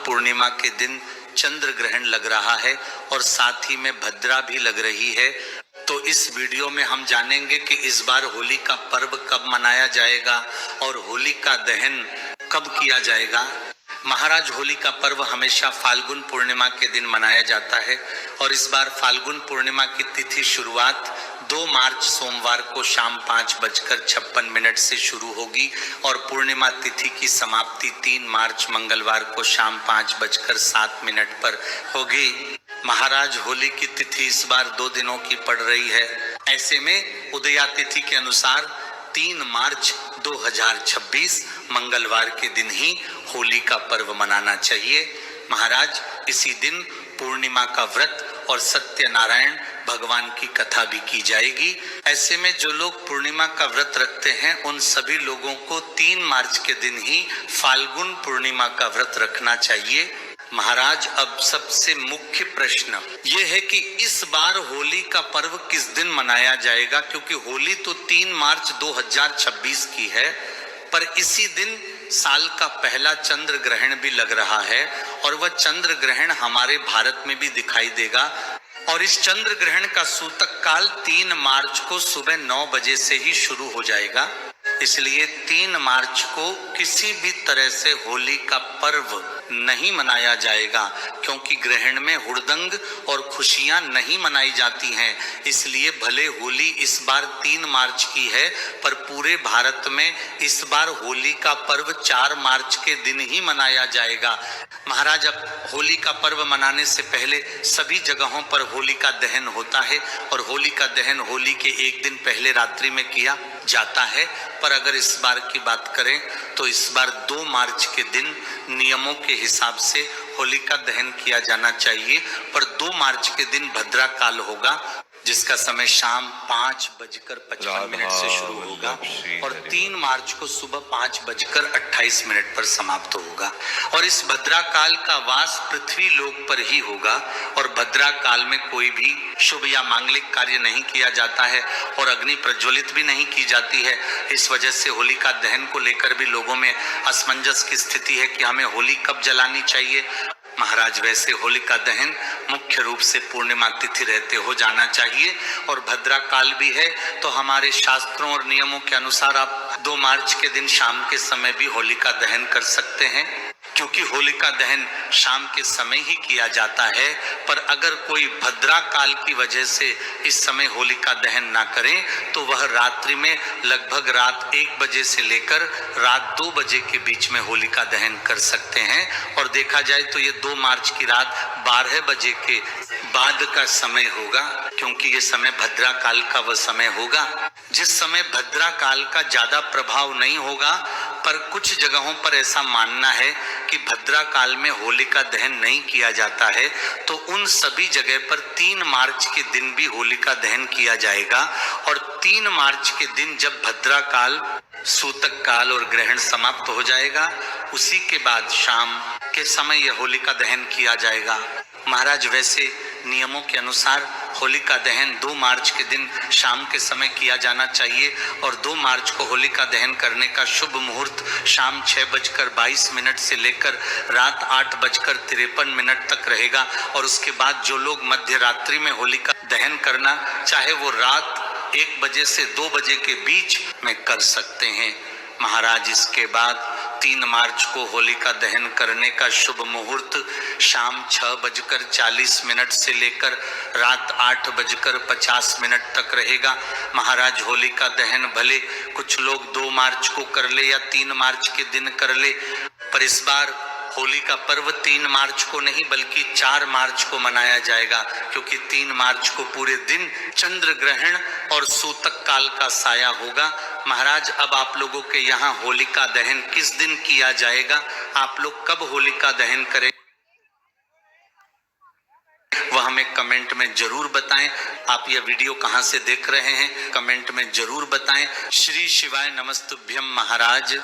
पूर्णिमा के दिन चंद्र ग्रहण लग रहा है और साथ ही में भद्रा भी लग रही है। तो इस वीडियो में हम जानेंगे कि इस बार होली का पर्व कब मनाया जाएगा और होली का दहन कब किया जाएगा। महाराज, होली का पर्व हमेशा फाल्गुन पूर्णिमा के दिन मनाया जाता है और इस बार फाल्गुन पूर्णिमा की तिथि शुरुआत 2 मार्च सोमवार को शाम 5:56 से शुरू होगी और पूर्णिमा तिथि की समाप्ति 3 मार्च मंगलवार को शाम 5:07 पर होगी। महाराज, होली की तिथि इस बार 2 दिनों की पड़ रही है। ऐसे में उदया तिथि के अनुसार 3 मार्च 2026 मंगलवार के दिन ही होली का पर्व मनाना चाहिए। महाराज, इसी दिन पूर्णिमा का व्रत और सत्यनारायण भगवान की कथा भी की जाएगी। ऐसे में जो लोग पूर्णिमा का व्रत रखते हैं उन सभी लोगों को 3 मार्च के दिन ही फाल्गुन पूर्णिमा का व्रत रखना चाहिए। महाराज, अब सबसे मुख्य प्रश्न ये है कि इस बार होली का पर्व किस दिन मनाया जाएगा, क्योंकि होली तो 3 मार्च 2026 की है, पर इसी दिन साल का पहला चंद्र ग्रहण भी लग रहा है और वह चंद्र ग्रहण हमारे भारत में भी दिखाई देगा। और इस चंद्र ग्रहण का सूतक काल 3 मार्च को सुबह 9 बजे से ही शुरू हो जाएगा। इसलिए 3 मार्च को किसी भी तरह से होली का पर्व नहीं मनाया जाएगा, क्योंकि ग्रहण में हुड़दंग और खुशियां नहीं मनाई जाती हैं। इसलिए भले होली इस बार 3 मार्च की है, पर पूरे भारत में इस बार होली का पर्व 4 मार्च के दिन ही मनाया जाएगा। महाराज, अब होली का पर्व मनाने से पहले सभी जगहों पर होली का दहन होता है और होली का दहन होली के एक दिन पहले रात्रि में किया जाता है। पर अगर इस बार की बात करें तो इस बार 2 मार्च के दिन नियमों के हिसाब से होलिका दहन किया जाना चाहिए, पर 2 मार्च के दिन भद्रा काल होगा, जिसका समय शाम 5:55 से शुरू होगा और 3 मार्च को सुबह 5:28 पर समाप्त होगा। और इस भद्रा काल का वास पृथ्वी लोक पर ही होगा और भद्रा काल में कोई भी शुभ या मांगलिक कार्य नहीं किया जाता है और अग्नि प्रज्वलित भी नहीं की जाती है। इस वजह से होलिका दहन को लेकर भी लोगों में असमंजस की स्थिति है कि हमें होली कब जलानी चाहिए। महाराज, वैसे होलिका दहन मुख्य रूप से पूर्णिमा तिथि रहते हो जाना चाहिए और भद्रा काल भी है, तो हमारे शास्त्रों और नियमों के अनुसार आप 2 मार्च के दिन शाम के समय भी होलिका दहन कर सकते हैं, क्योंकि होलिका दहन शाम के समय ही किया जाता है। पर अगर कोई भद्रा काल की वजह से इस समय होलिका दहन ना करें तो वह रात्रि में लगभग रात 1 बजे से लेकर रात 2 बजे के बीच में होलिका दहन कर सकते हैं। और देखा जाए तो ये 2 मार्च की रात 12 बजे के बाद का समय होगा, क्योंकि ये समय भद्रा काल का वह समय होगा जिस समय भद्रा काल का ज्यादा प्रभाव नहीं होगा। पर कुछ जगहों पर ऐसा मानना है कि भद्रा काल में होलिका दहन नहीं किया जाता है, तो उन सभी जगह पर 3 मार्च के दिन भी होलिका दहन किया जाएगा। और 3 मार्च के दिन जब भद्रा काल, सूतक काल और ग्रहण समाप्त हो जाएगा, उसी के बाद शाम के समय यह होलिका दहन किया जाएगा। महाराज, वैसे नियमों के अनुसार होलिका दहन 2 मार्च के दिन शाम के समय किया जाना चाहिए और 2 मार्च को होलिका दहन करने का शुभ मुहूर्त शाम 6:22 से लेकर रात 8:53 तक रहेगा। और उसके बाद जो लोग मध्य रात्रि में होलिका दहन करना चाहे वो रात 1 बजे से 2 बजे के बीच में कर सकते हैं। महाराज, इसके बाद 3 मार्च को होलिका दहन करने का शुभ मुहूर्त शाम 6:40 से लेकर रात 8:50 तक रहेगा। महाराज, होलिका दहन भले कुछ लोग 2 मार्च को कर ले या 3 मार्च के दिन कर ले, पर इस बार होली का पर्व 3 मार्च को नहीं बल्कि 4 मार्च को मनाया जाएगा, क्योंकि 3 मार्च को पूरे दिन चंद्र ग्रहण और सूतक काल का साया होगा। महाराज, अब आप लोगों के यहाँ होलिका दहन किस दिन किया जाएगा, आप लोग कब होलिका दहन करें, वह हमें कमेंट में जरूर बताएं। आप यह वीडियो कहां से देख रहे हैं, कमेंट में जरूर बताएं। श्री शिवाय नमस्तुभ्यम महाराज।